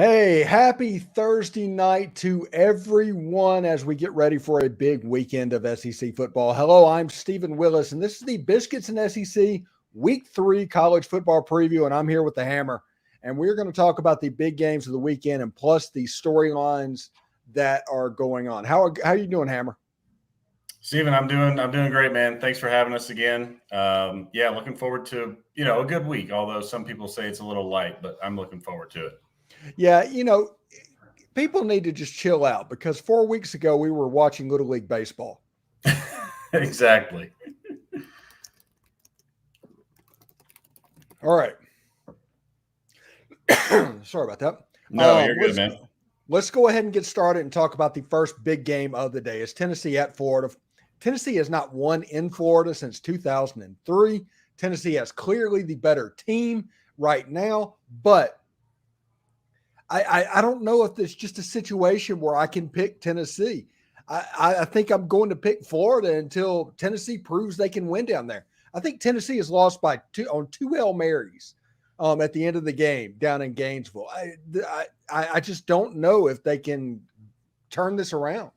Hey, happy Thursday night to everyone as we get ready for a big weekend of SEC football. Hello, I'm Stephen Willis, and this is the Biscuits and SEC Week 3 college football preview, and I'm here with the Hammer. And we're going to talk about the big games of the weekend and plus the storylines that are going on. How are you doing, Hammer? Stephen, I'm doing great, man. Thanks for having us again. Looking forward to a good week. Although some people say it's a little light, but I'm looking forward to it. Yeah, people need to just chill out because 4 weeks ago we were watching Little League baseball. Exactly. All right. Sorry about that. No, you're good, man. Let's go ahead and get started and talk about the first big game of the day. It's Tennessee at Florida. Tennessee has not won in Florida since 2003. Tennessee has clearly the better team right now, but I don't know if it's just a situation where I can pick Tennessee. I think I'm going to pick Florida until Tennessee proves they can win down there. I think Tennessee has lost by two Hail Marys at the end of the game down in Gainesville. I just don't know if they can turn this around.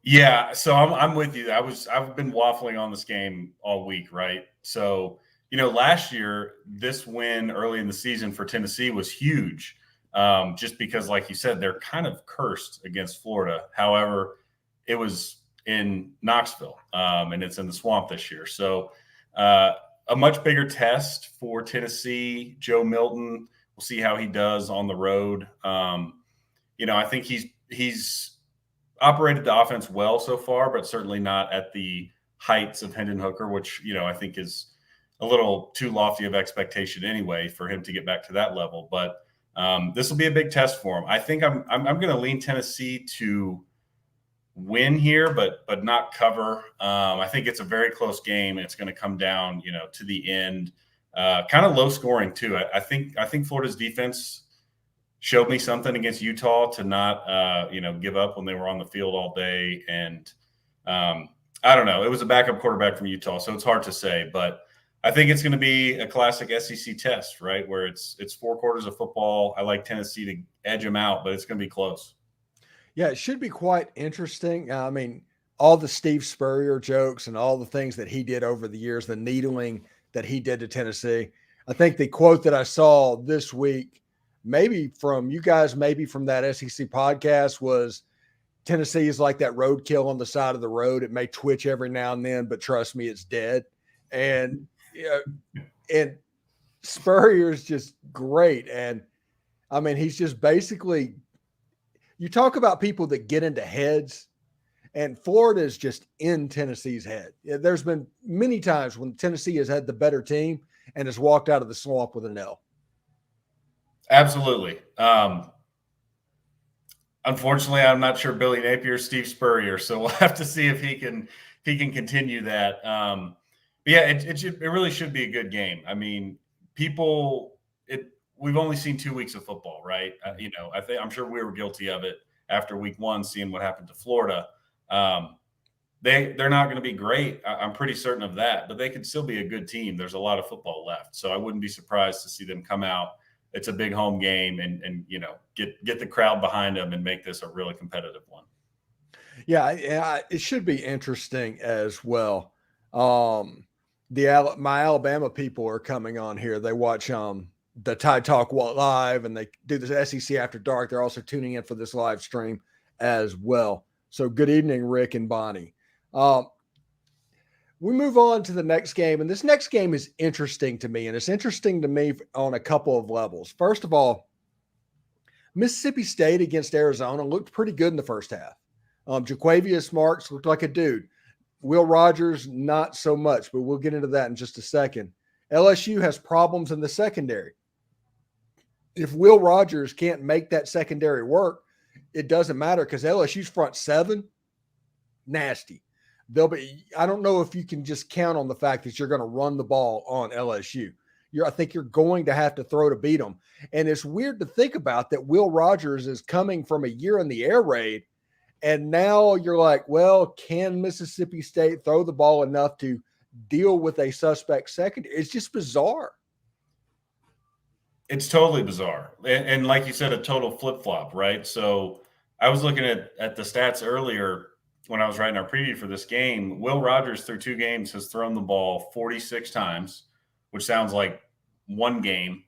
Yeah, so I'm with you. I've been waffling on this game all week, right? So last year, this win early in the season for Tennessee was huge, just because, like you said, they're kind of cursed against Florida. However, it was in Knoxville, and it's in the Swamp this year. So a much bigger test for Tennessee. Joe Milton, we'll see how he does on the road. I think he's operated the offense well so far, but certainly not at the heights of Hendon Hooker, which, I think is a little too lofty of expectation anyway for him to get back to that level. But this will be a big test for him. I think I'm going to lean Tennessee to win here, but not cover. I think it's a very close game. It's going to come down, to the end. Kind of low scoring too. I think Florida's defense showed me something against Utah to not give up when they were on the field all day. And I don't know. It was a backup quarterback from Utah, so it's hard to say, but I think it's going to be a classic SEC test, right, where it's 4 quarters of football. I like Tennessee to edge them out, but it's going to be close. Yeah, it should be quite interesting. I mean, all the Steve Spurrier jokes and all the things that he did over the years, the needling that he did to Tennessee. I think the quote that I saw this week, maybe from you guys, maybe from that SEC podcast, was Tennessee is like that roadkill on the side of the road. It may twitch every now and then, but trust me, it's dead. And Spurrier's just great. And I mean, he's just basically, you talk about people that get into heads, and Florida is just in Tennessee's head. There's been many times when Tennessee has had the better team and has walked out of the swamp with an L. Absolutely. Unfortunately, I'm not sure Billy Napier's Steve Spurrier, so we'll have to see if he can continue that. It really should be a good game. I mean, we've only seen 2 weeks of football, right? I'm sure we were guilty of it after week 1, seeing what happened to Florida. They're not going to be great. I'm pretty certain of that, but they could still be a good team. There's a lot of football left, so I wouldn't be surprised to see them come out. It's a big home game and get the crowd behind them and make this a really competitive one. Yeah, it should be interesting as well. My Alabama people are coming on here. They watch the Tide Talk Live, and they do the SEC After Dark. They're also tuning in for this live stream as well. So good evening, Rick and Bonnie. We move on to the next game, and this next game is interesting to me, and it's interesting to me on a couple of levels. First of all, Mississippi State against Arizona looked pretty good in the first half. Jaquavius Marks looked like a dude. Will Rogers, not so much, but we'll get into that in just a second. LSU has problems in the secondary. If Will Rogers can't make that secondary work, it doesn't matter because LSU's front 7, nasty. I don't know if you can just count on the fact that you're going to run the ball on LSU. I think you're going to have to throw to beat them. And it's weird to think about that Will Rogers is coming from a year in the air raid. And now you're like, well, can Mississippi State throw the ball enough to deal with a suspect secondary? It's just bizarre. It's totally bizarre. And like you said, a total flip flop, right? So I was looking at the stats earlier when I was writing our preview for this game. Will Rogers, through 2 games, has thrown the ball 46 times, which sounds like one game,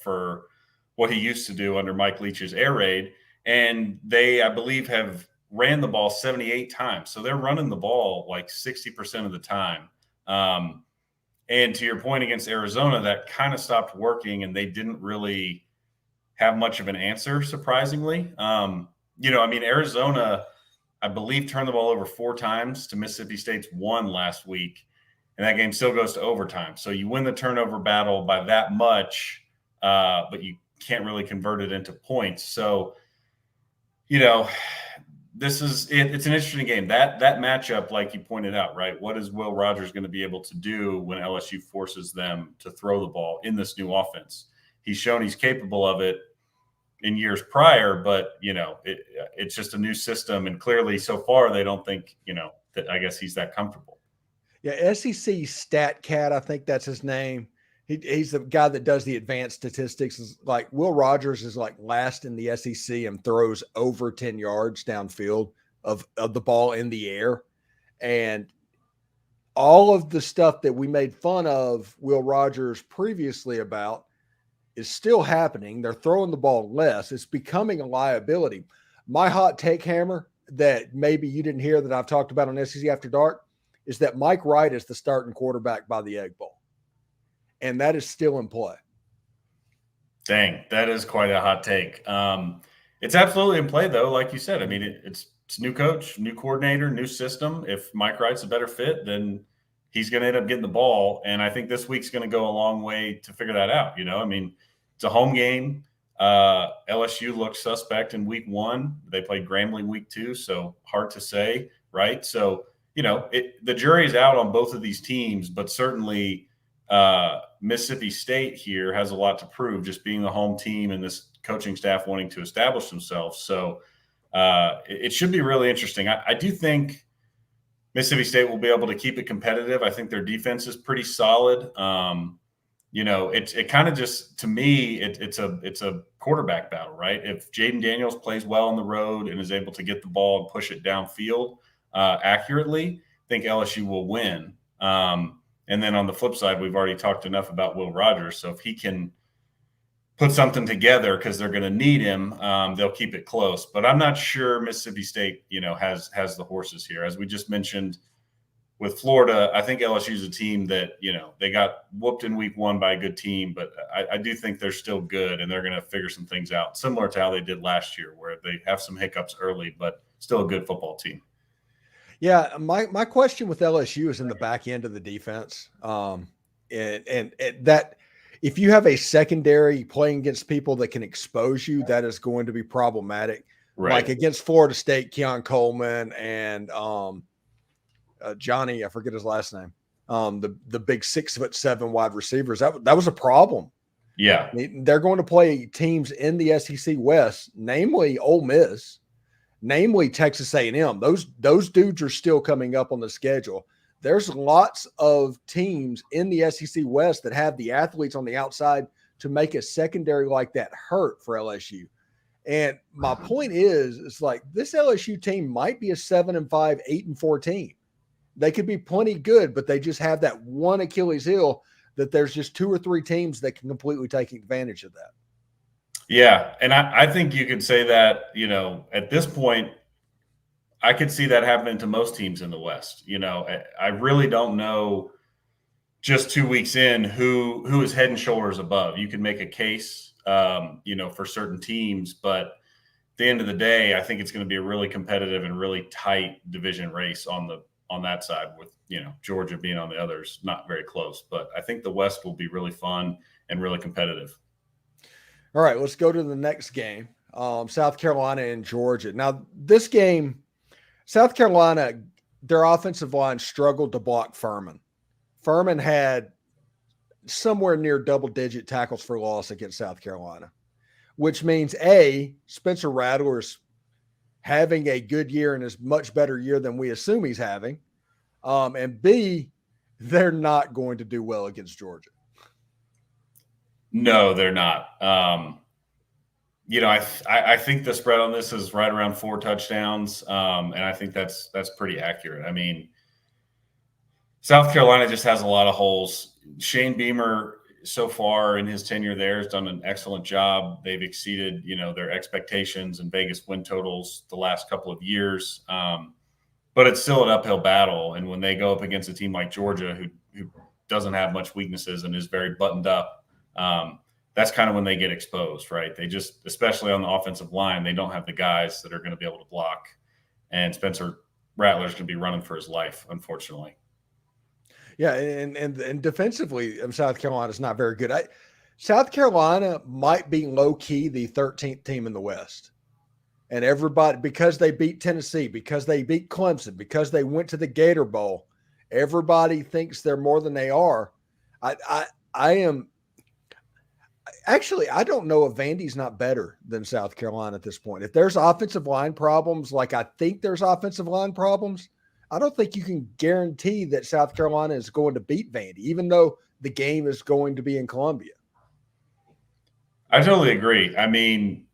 for what he used to do under Mike Leach's air raid. And they, I believe, have ran the ball 78 times. So they're running the ball like 60% of the time. And to your point against Arizona, that kind of stopped working, and they didn't really have much of an answer, surprisingly. Arizona, I believe, turned the ball over 4 times to Mississippi State's 1 last week, and that game still goes to overtime. So you win the turnover battle by that much, but you can't really convert it into points. So, it's an interesting game. That matchup, like you pointed out, right? What is Will Rogers going to be able to do when LSU forces them to throw the ball in this new offense? He's shown he's capable of it in years prior, but it's just a new system, and clearly so far they don't think that I guess he's that comfortable. Yeah, SEC Stat Cat, I think that's his name. He's the guy that does the advanced statistics. Is like Will Rogers is like last in the SEC and throws over 10 yards downfield of the ball in the air. And all of the stuff that we made fun of Will Rogers previously about is still happening. They're throwing the ball less. It's becoming a liability. My hot take hammer that maybe you didn't hear that I've talked about on SEC After Dark is that Mike Wright is the starting quarterback by the Egg Bowl. And that is still in play. Dang, that is quite a hot take. It's absolutely in play, though. Like you said, I mean, it's new coach, new coordinator, new system. If Mike Wright's a better fit, then he's going to end up getting the ball. And I think this week's going to go a long way to figure that out. It's a home game. LSU looked suspect in week 1. They played Grambling week 2, so hard to say, right? So, the jury's out on both of these teams, but certainly Mississippi State here has a lot to prove, just being the home team and this coaching staff wanting to establish themselves. So it should be really interesting. I do think Mississippi State will be able to keep it competitive. I think their defense is pretty solid. It kind of just, to me, it's a quarterback battle, right? If Jaden Daniels plays well on the road and is able to get the ball and push it downfield accurately, I think LSU will win. And then on the flip side, we've already talked enough about Will Rogers. So if he can put something together, because they're going to need him, they'll keep it close. But I'm not sure Mississippi State, has the horses here. As we just mentioned with Florida, I think LSU is a team that, they got whooped in week 1 by a good team. But I do think they're still good, and they're going to figure some things out, similar to how they did last year, where they have some hiccups early, but still a good football team. Yeah, my question with LSU is in the back end of the defense. And that if you have a secondary playing against people that can expose you, that is going to be problematic. Right. Like against Florida State, Keon Coleman and Johnny, I forget his last name. The big 6'7" wide receivers. That was a problem. Yeah. I mean, they're going to play teams in the SEC West, namely Ole Miss, namely Texas A&M. Those dudes are still coming up on the schedule. There's lots of teams in the SEC West that have the athletes on the outside to make a secondary like that hurt for LSU. And my point is, it's like this LSU team might be a 7-5, 8-4 team. They could be plenty good, but they just have that one Achilles heel that there's just 2 or 3 teams that can completely take advantage of that. Yeah, and I think you could say that, at this point, I could see that happening to most teams in the West. I really don't know just 2 weeks in who is head and shoulders above. You could make a case, for certain teams, but at the end of the day, I think it's going to be a really competitive and really tight division race on that side, with, Georgia being on the others, not very close. But I think the West will be really fun and really competitive. All right, let's go to the next game, South Carolina and Georgia. Now, this game, South Carolina, their offensive line struggled to block Furman. Furman had somewhere near double-digit tackles for loss against South Carolina, which means, A, Spencer Rattler's having a good year and is much better year than we assume he's having, and B, they're not going to do well against Georgia. No, they're not. I think the spread on this is right around 4 touchdowns, and I think that's pretty accurate. I mean, South Carolina just has a lot of holes. Shane Beamer, so far in his tenure there, has done an excellent job. They've exceeded, their expectations and Vegas win totals the last couple of years. But it's still an uphill battle. And when they go up against a team like Georgia, who doesn't have much weaknesses and is very buttoned up, that's kind of when they get exposed, right? They just, especially on the offensive line, they don't have the guys that are going to be able to block. And Spencer Rattler's going to be running for his life, unfortunately. Yeah, and defensively, South Carolina is not very good. South Carolina might be low key the 13th team in the West, and everybody, because they beat Tennessee, because they beat Clemson, because they went to the Gator Bowl, everybody thinks they're more than they are. I am actually, I don't know if Vandy's not better than South Carolina at this point. If there's offensive line problems, like I think there's offensive line problems, I don't think you can guarantee that South Carolina is going to beat Vandy, even though the game is going to be in Columbia. I totally agree. I mean,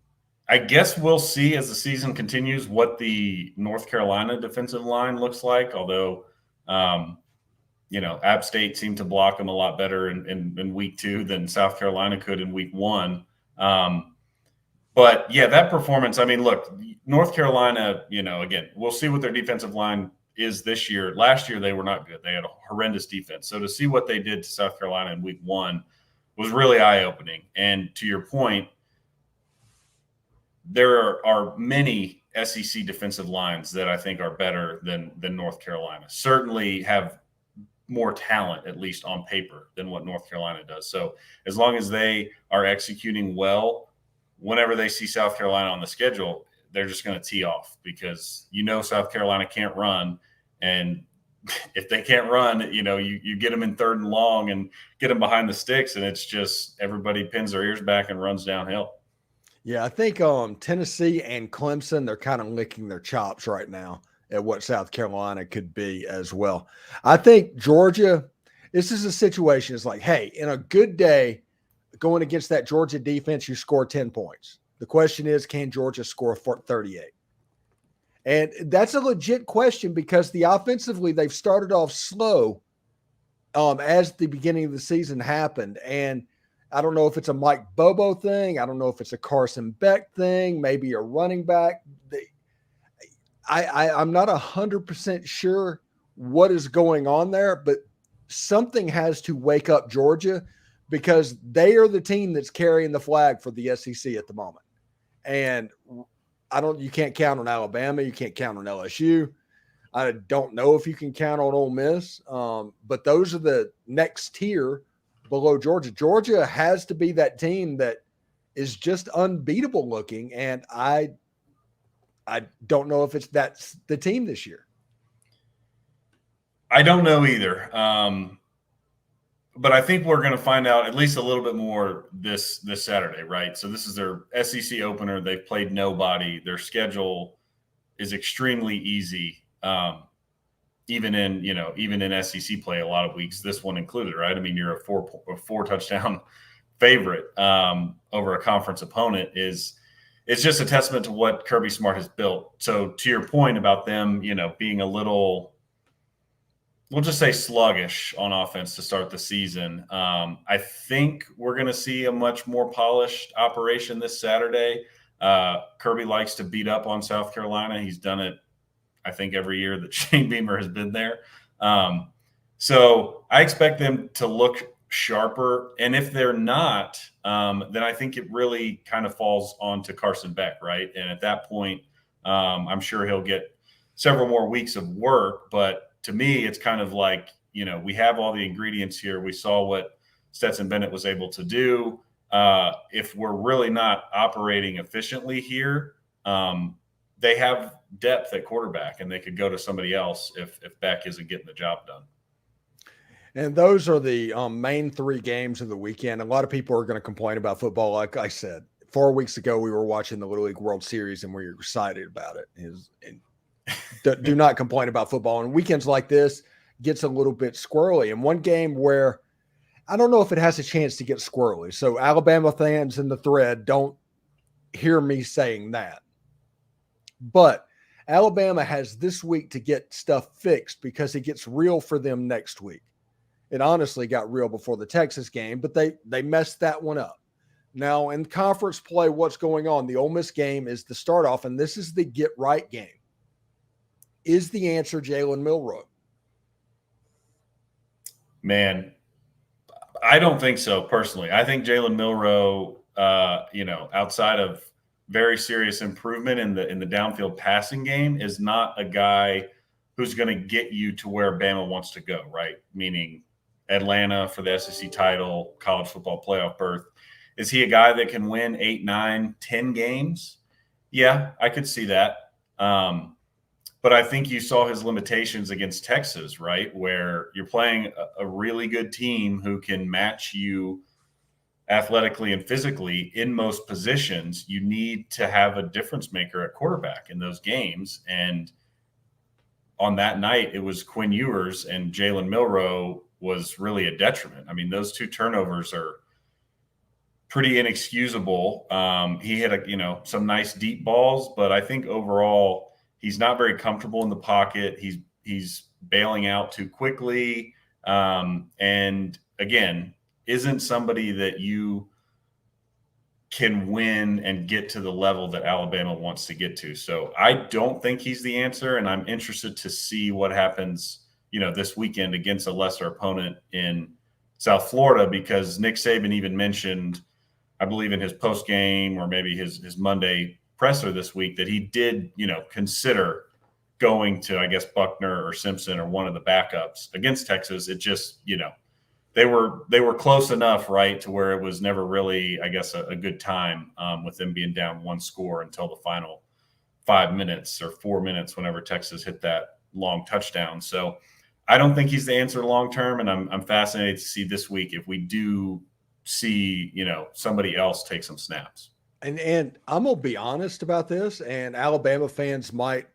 I guess we'll see as the season continues what the North Carolina defensive line looks like, although, App State seemed to block them a lot better in week 2 than South Carolina could in week 1. But, yeah, that performance, I mean, look, North Carolina, again, we'll see what their defensive line is this year. Last year, they were not good. They had a horrendous defense. So to see what they did to South Carolina in week 1 was really eye-opening. And to your point, there are many SEC defensive lines that I think are better than North Carolina. Certainly have more talent, at least on paper, than what North Carolina does. So as long as they are executing well, whenever they see South Carolina on the schedule, they're just going to tee off because South Carolina can't run. And if they can't run, you get them in 3rd and long and get them behind the sticks, and it's just everybody pins their ears back and runs downhill. Yeah, I think Tennessee and Clemson, they're kind of licking their chops right now at what South Carolina could be as well. I think Georgia, this is a situation. It's like, hey, in a good day, going against that Georgia defense, you score 10 points. The question is, can Georgia score 38? And that's a legit question because offensively, they've started off slow as the beginning of the season happened. And I don't know if it's a Mike Bobo thing. I don't know if it's a Carson Beck thing, maybe a running back. I'm not 100% sure what is going on there, but something has to wake up Georgia because they are the team that's carrying the flag for the SEC at the moment. And you can't count on Alabama. You can't count on LSU. I don't know if you can count on Ole Miss, but those are the next tier below Georgia. Georgia has to be that team that is just unbeatable looking, and I don't know if that's the team this year. I don't know either. But I think we're going to find out at least a little bit more this Saturday, right? So this is their SEC opener. They've played nobody. Their schedule is extremely easy, even in SEC play a lot of weeks, this one included, right? I mean, you're a 4 touchdown favorite over a conference opponent. It's just a testament to what Kirby Smart has built. So to your point about them, being a little, we'll just say sluggish on offense to start the season. I think we're going to see a much more polished operation this Saturday. Kirby likes to beat up on South Carolina. He's done it, I think, every year that Shane Beamer has been there. So I expect them to look sharper. And if they're not, then I think it really kind of falls onto Carson Beck, right? And at that point, I'm sure he'll get several more weeks of work. But to me, it's kind of like, we have all the ingredients here. We saw what Stetson Bennett was able to do. If we're really not operating efficiently here, they have depth at quarterback, and they could go to somebody else if Beck isn't getting the job done. And those are the main 3 games of the weekend. A lot of people are going to complain about football. Like I said, 4 weeks ago, we were watching the Little League World Series, and we were excited about it. Do not complain about football. And weekends like this gets a little bit squirrely. And one game where I don't know if it has a chance to get squirrely. So Alabama fans in the thread, don't hear me saying that. But Alabama has this week to get stuff fixed because it gets real for them next week. It honestly got real before the Texas game, but they messed that one up. Now in conference play, what's going on? The Ole Miss game is the start off, and this is the get right game. Is the answer Jalen Milroe? Man, I don't think so personally. I think Jalen Milroe, outside of very serious improvement in the downfield passing game, is not a guy who's going to get you to where Bama wants to go, right? Meaning Atlanta for the SEC title, college football playoff berth. Is he a guy that can win 8, 9, 10 games? Yeah, I could see that. But I think you saw his limitations against Texas, right? Where you're playing a really good team who can match you athletically and physically in most positions. You need to have a difference maker at quarterback in those games. And on that night, it was Quinn Ewers, and Jalen Milroe was really a detriment. I mean, those 2 turnovers are pretty inexcusable. He hit some nice deep balls, but I think overall he's not very comfortable in the pocket. He's bailing out too quickly, and again, isn't somebody that you can win and get to the level that Alabama wants to get to. So I don't think he's the answer, and I'm interested to see what happens, this weekend against a lesser opponent in South Florida, because Nick Saban even mentioned, I believe in his post game or maybe his Monday presser this week, that he did, consider going to, I guess, Buckner or Simpson or one of the backups against Texas. It just, they were close enough, right, to where it was never really, I guess, a good time with them being down 1 score until the final 5 minutes or 4 minutes whenever Texas hit that long touchdown. So I don't think he's the answer long term, and I'm fascinated to see this week if we do see, somebody else take some snaps. And I'm gonna be honest about this, and Alabama fans might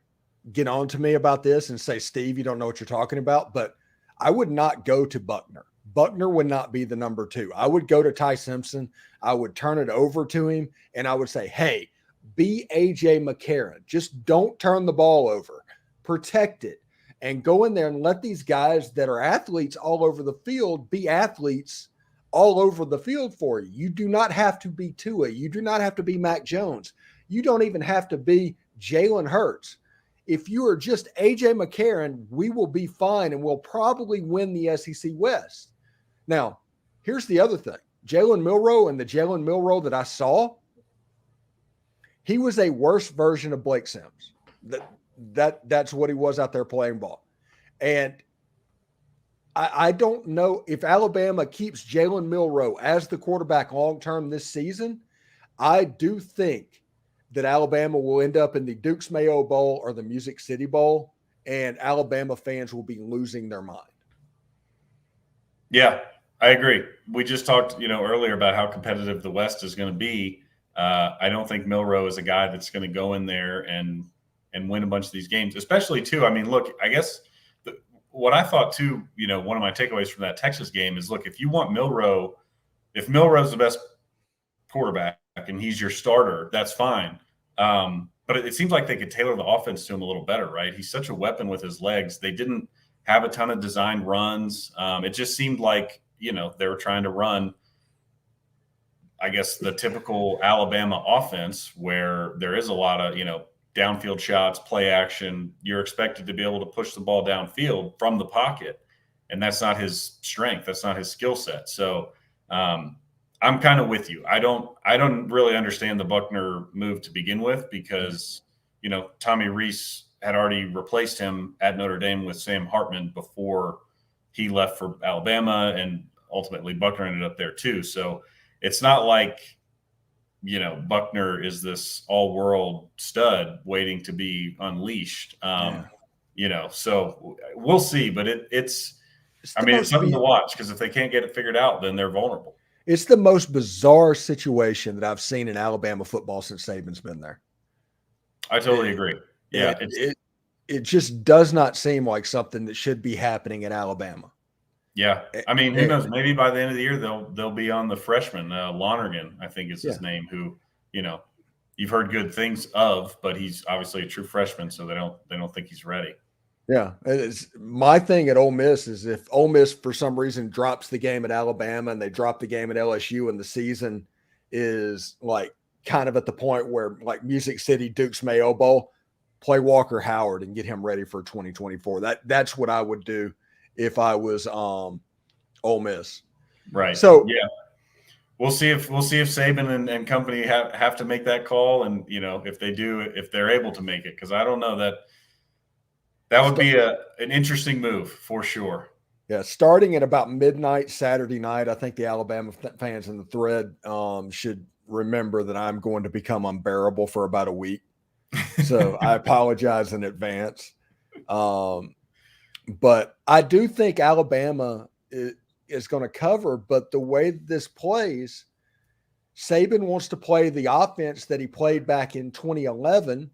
get on to me about this and say, Steve, you don't know what you're talking about, but I would not go to Buckner. Buckner would not be the number 2. I would go to Ty Simpson. I would turn it over to him, and I would say, hey, be A.J. McCarron. Just don't turn the ball over. Protect it. And go in there and let these guys that are athletes all over the field be athletes all over the field for you. You do not have to be Tua. You do not have to be Mac Jones. You don't even have to be Jalen Hurts. If you are just A.J. McCarron, we will be fine and we'll probably win the SEC West. Now, here's the other thing. Jalen Milroe and the Jalen Milroe that I saw, he was a worse version of Blake Sims. That's what he was out there playing ball. And I don't know if Alabama keeps Jalen Milroe as the quarterback long-term this season. I do think that Alabama will end up in the Dukes Mayo Bowl or the Music City Bowl, and Alabama fans will be losing their mind. Yeah, I agree. We just talked, earlier about how competitive the West is going to be. I don't think Milroe is a guy that's going to go in there and win a bunch of these games, especially too. I mean, look, I guess what I thought too, one of my takeaways from that Texas game is, look, if you want Milroe, if Milroe's the best quarterback and he's your starter, that's fine. But it seems like they could tailor the offense to him a little better, right? He's such a weapon with his legs. They didn't have a ton of designed runs. It just seemed like, they were trying to run, I guess, the typical Alabama offense where there is a lot of, downfield shots, play action. You're expected to be able to push the ball downfield from the pocket, and that's not his strength. That's not his skill set. So I'm kind of with you. I don't really understand the Buckner move to begin with because, Tommy Rees had already replaced him at Notre Dame with Sam Hartman before he left for Alabama, and ultimately Buckner ended up there too. So it's not like, Buckner is this all-world stud waiting to be unleashed. So we'll see, but it's something to watch, because if they can't get it figured out, then they're vulnerable. It's the most bizarre situation that I've seen in Alabama football since Saban's been there. I totally agree. Yeah. It just does not seem like something that should be happening in Alabama. Yeah, Eh, I mean, who eh, knows? Maybe by the end of the year they'll be on the freshman Lonergan, I think is yeah. his name. Who you know you've heard good things of, but he's obviously a true freshman, so they don't think he's ready. Yeah, it's my thing at Ole Miss is if Ole Miss for some reason drops the game at Alabama and they drop the game at LSU and the season is like kind of at the point where like Music City Duke's Mayo Bowl, play Walker Howard and get him ready for 2024. That's what I would do if I was Ole Miss. Right. So Yeah. We'll see if Saban and company have to make that call, and if they do, if they're able to make it, because I don't know that would be an interesting move for sure. yeah, starting at about midnight Saturday night, I think the Alabama fans in the thread should remember that I'm going to become unbearable for about a week. So I apologize in advance. But I do think Alabama is going to cover. But the way this plays, Saban wants to play the offense that he played back in 2011,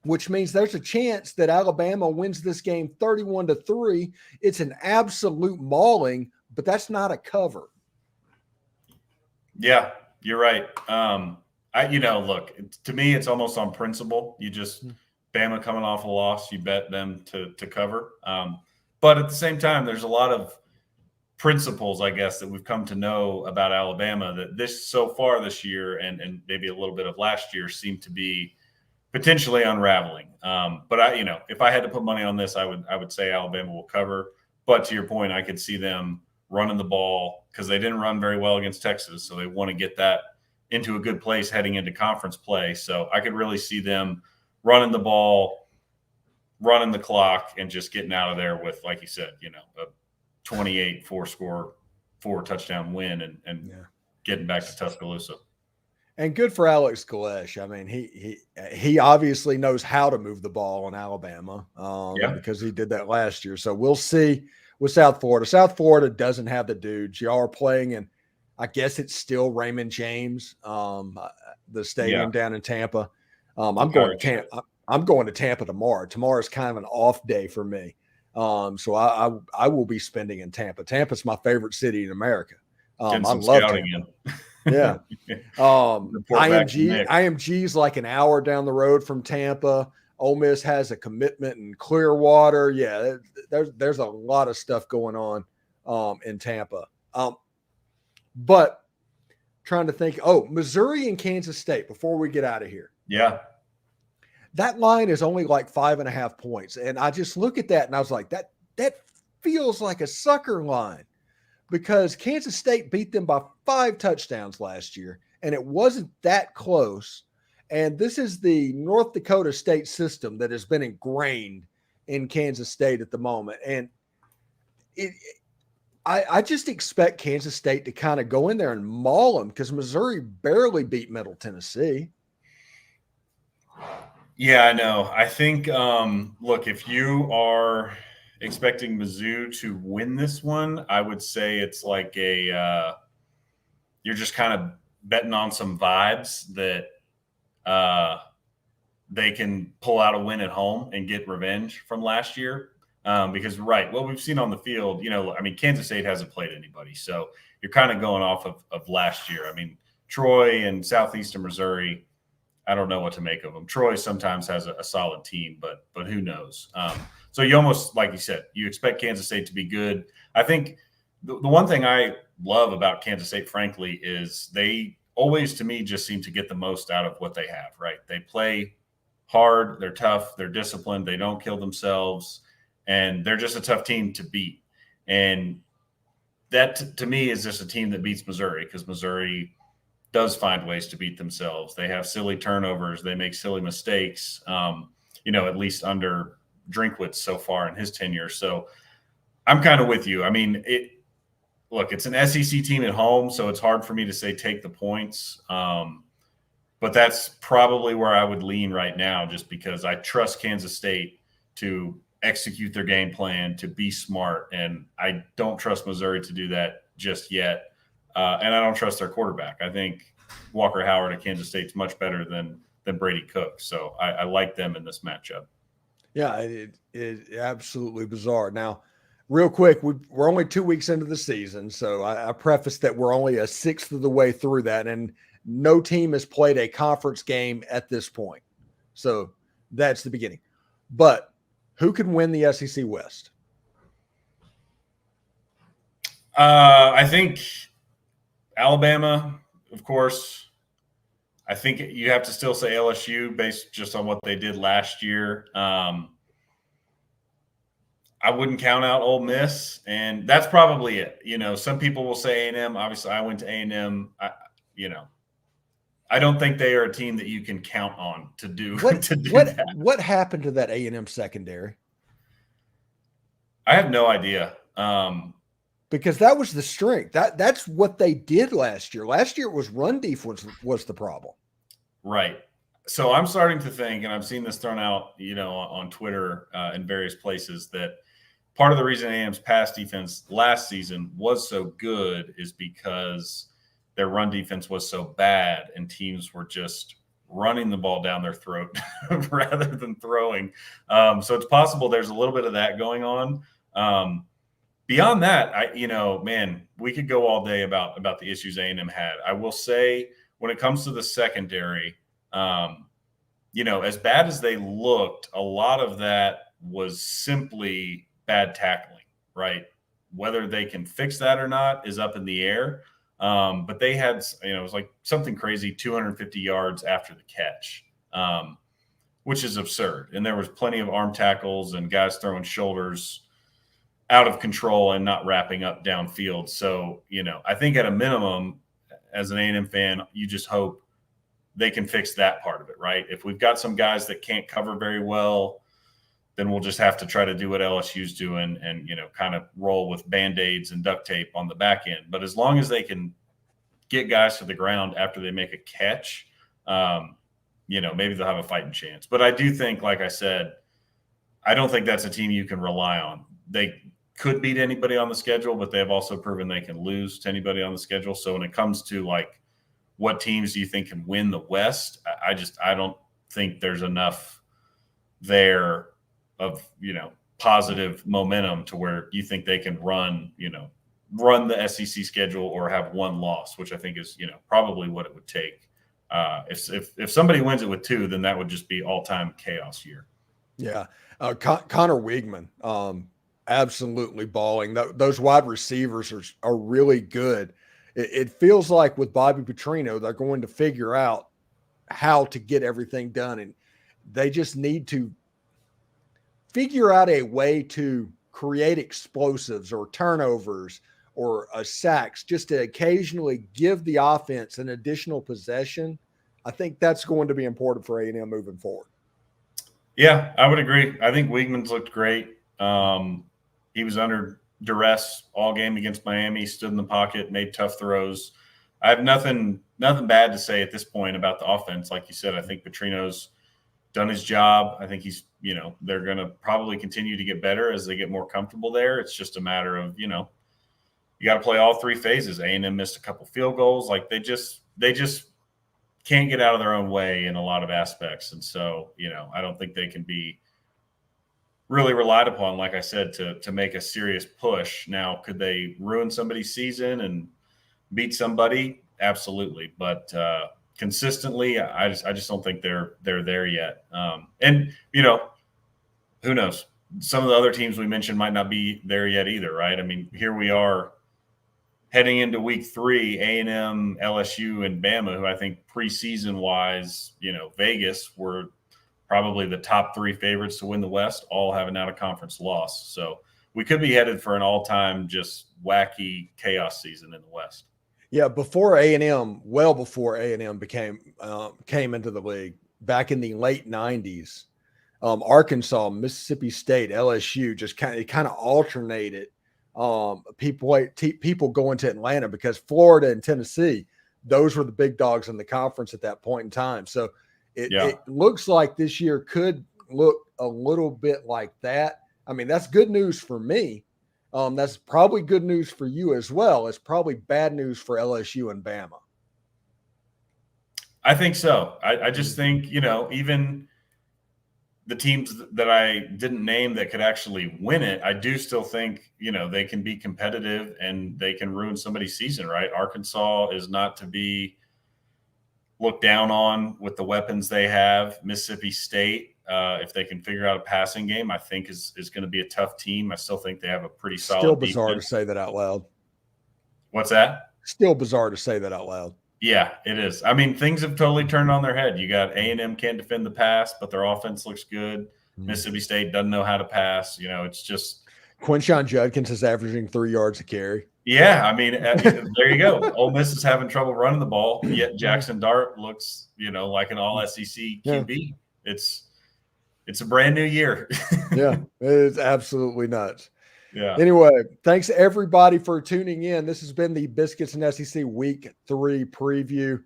which means there's a chance that Alabama wins this game 31-3. It's an absolute mauling, but that's not a cover. Yeah, you're right. Look, to me, it's almost on principle. You just Bama coming off a loss, you bet them to cover. But at the same time, there's a lot of principles, I guess, that we've come to know about Alabama that this so far this year and maybe a little bit of last year seem to be potentially unraveling. But if I had to put money on this, I would say Alabama will cover. But to your point, I could see them running the ball because they didn't run very well against Texas, so they want to get that into a good place heading into conference play. So I could really see them running the ball, running the clock, and just getting out of there with, like you said, a 28 4 touchdown win and getting back to Tuscaloosa. And good for Alex Galesh. I mean, he obviously knows how to move the ball in Alabama because he did that last year. So we'll see with South Florida. South Florida doesn't have the dudes. You all are playing in, I guess it's still Raymond James, the stadium down in Tampa. I'm going to Tampa tomorrow. Tomorrow's kind of an off day for me. So I will be spending in Tampa. Tampa's my favorite city in America. I love Tampa. Yeah. IMG's like an hour down the road from Tampa. Ole Miss has a commitment in Clearwater. Yeah, there's a lot of stuff going on in Tampa. But trying to think, Missouri and Kansas State before we get out of here. Yeah. That line is only like 5.5 points. And I just look at that and I was like, that feels like a sucker line because Kansas State beat them by 5 touchdowns last year. And it wasn't that close. And this is the North Dakota state system that has been ingrained in Kansas State at the moment. And I just expect Kansas State to kind of go in there and maul them because Missouri barely beat Middle Tennessee. Yeah, I know. I think, look, if you are expecting Mizzou to win this one, I would say it's like you're just kind of betting on some vibes that they can pull out a win at home and get revenge from last year. Because, right, what we've seen on the field, Kansas State hasn't played anybody. So you're kind of going off of last year. I mean, Troy and Southeastern Missouri, I don't know what to make of them. Troy sometimes has a solid team, but who knows? So you almost, like you said, you expect Kansas State to be good. I think the one thing I love about Kansas State, frankly, is they always, to me, just seem to get the most out of what they have, right? They play hard, they're tough, they're disciplined, they don't kill themselves, and they're just a tough team to beat. And that, to me, is just a team that beats Missouri because Missouri does find ways to beat themselves. They have silly turnovers. They make silly mistakes, at least under Drinkwitz so far in his tenure. So I'm kind of with you. I mean, it's an SEC team at home, so it's hard for me to say take the points. But that's probably where I would lean right now just because I trust Kansas State to execute their game plan, to be smart, and I don't trust Missouri to do that just yet. And I don't trust their quarterback. I think Walker Howard at Kansas State is much better than Brady Cook. So I like them in this matchup. Yeah, it absolutely bizarre. Now, real quick, we're only 2 weeks into the season, so I preface that we're only a sixth of the way through that, and no team has played a conference game at this point. So that's the beginning. But who can win the SEC West? I think Alabama, of course. I think you have to still say LSU based just on what they did last year. I wouldn't count out Ole Miss, and that's probably it. Some people will say A&M. Obviously, I went to A&M. I don't think they are a team that you can count on to do that. What happened to that A&M secondary? I have no idea. Because that was the strength. That's what they did last year. Last year it was run defense was the problem. Right. So I'm starting to think, and I've seen this thrown out, on Twitter in various places, that part of the reason A&M's pass defense last season was so good is because their run defense was so bad and teams were just running the ball down their throat rather than throwing. So it's possible there's a little bit of that going on. Beyond that, we could go all day about the issues A&M had. I will say, when it comes to the secondary, as bad as they looked, a lot of that was simply bad tackling, right? Whether they can fix that or not is up in the air. But they had, it was like something crazy, 250 yards after the catch, which is absurd. And there was plenty of arm tackles and guys throwing shoulders out of control and not wrapping up downfield. So, I think at a minimum, as an A&M fan, you just hope they can fix that part of it, right? If we've got some guys that can't cover very well, then we'll just have to try to do what LSU's doing and kind of roll with Band-Aids and duct tape on the back end. But as long as they can get guys to the ground after they make a catch, maybe they'll have a fighting chance. But I do think, like I said, I don't think that's a team you can rely on. They could beat anybody on the schedule, but they have also proven they can lose to anybody on the schedule. So when it comes to what teams do you think can win the West, I don't think there's enough there of, positive momentum to where you think they can run the SEC schedule or have one loss, which I think is, probably what it would take. If somebody wins it with 2, then that would just be all-time chaos year. Yeah. Connor Weigman, absolutely balling. Those wide receivers are really good. It feels like with Bobby Petrino, they're going to figure out how to get everything done. And they just need to figure out a way to create explosives or turnovers or sacks, just to occasionally give the offense an additional possession. I think that's going to be important for A&M moving forward. Yeah, I would agree. I think Weigman's looked great. He was under duress all game against Miami, stood in the pocket, made tough throws. I have nothing bad to say at this point about the offense. Like you said, I think Petrino's done his job. I think he's, they're going to probably continue to get better as they get more comfortable there. It's just a matter of, you got to play all 3 phases. A&M missed a couple field goals. Like they just can't get out of their own way in a lot of aspects. And so, I don't think they can be really relied upon, like I said, to make a serious push. Now, could they ruin somebody's season and beat somebody? Absolutely. But consistently, I just don't think they're there yet. And, who knows? Some of the other teams we mentioned might not be there yet either, right? I mean, here we are heading into week 3, A&M, LSU, and Bama, who I think preseason-wise, Vegas were probably the top 3 favorites to win the West, all have an out-of-conference loss. So we could be headed for an all-time just wacky chaos season in the West. Yeah, before A&M, well before A&M came into the league, back in the late 90s, Arkansas, Mississippi State, LSU just kind of alternated. People going to Atlanta because Florida and Tennessee, those were the big dogs in the conference at that point in time. So it looks like this year could look a little bit like that. I mean, that's good news for me. That's probably good news for you as well. It's probably bad news for LSU and Bama. I think so. I just think, even the teams that I didn't name that could actually win it, I do still think, they can be competitive and they can ruin somebody's season, right? Arkansas is not to be looked down on with the weapons they have. Mississippi State, if they can figure out a passing game, I think is going to be a tough team. I still think they have a pretty solid Still bizarre defense. to say that out loud. What's that? Still bizarre to say that out loud. Yeah, it is. I mean, things have totally turned on their head. You got A&M can't defend the pass, but their offense looks good. Mississippi State doesn't know how to pass. It's just Quinshon Judkins is averaging 3 yards a carry. Yeah, I mean, there you go. Ole Miss is having trouble running the ball, yet Jackson Dart looks, like an all SEC QB. Yeah. It's a brand new year. Yeah, it's absolutely nuts. Yeah. Anyway, thanks everybody for tuning in. This has been the Biscuits and SEC Week 3 preview.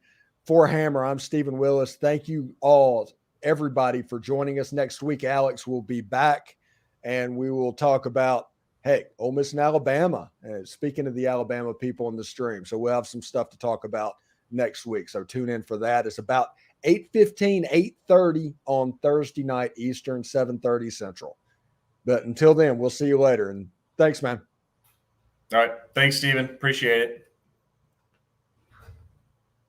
For Hammer, I'm Stephen Willis. Thank you all, everybody, for joining us. Next week, Alex will be back, and we will talk about, Ole Miss and Alabama. Speaking of the Alabama people in the stream. So we'll have some stuff to talk about next week. So tune in for that. It's about 8:15, 8:30 on Thursday night Eastern, 7:30 Central. But until then, we'll see you later. And thanks, man. All right. Thanks, Steven. Appreciate it.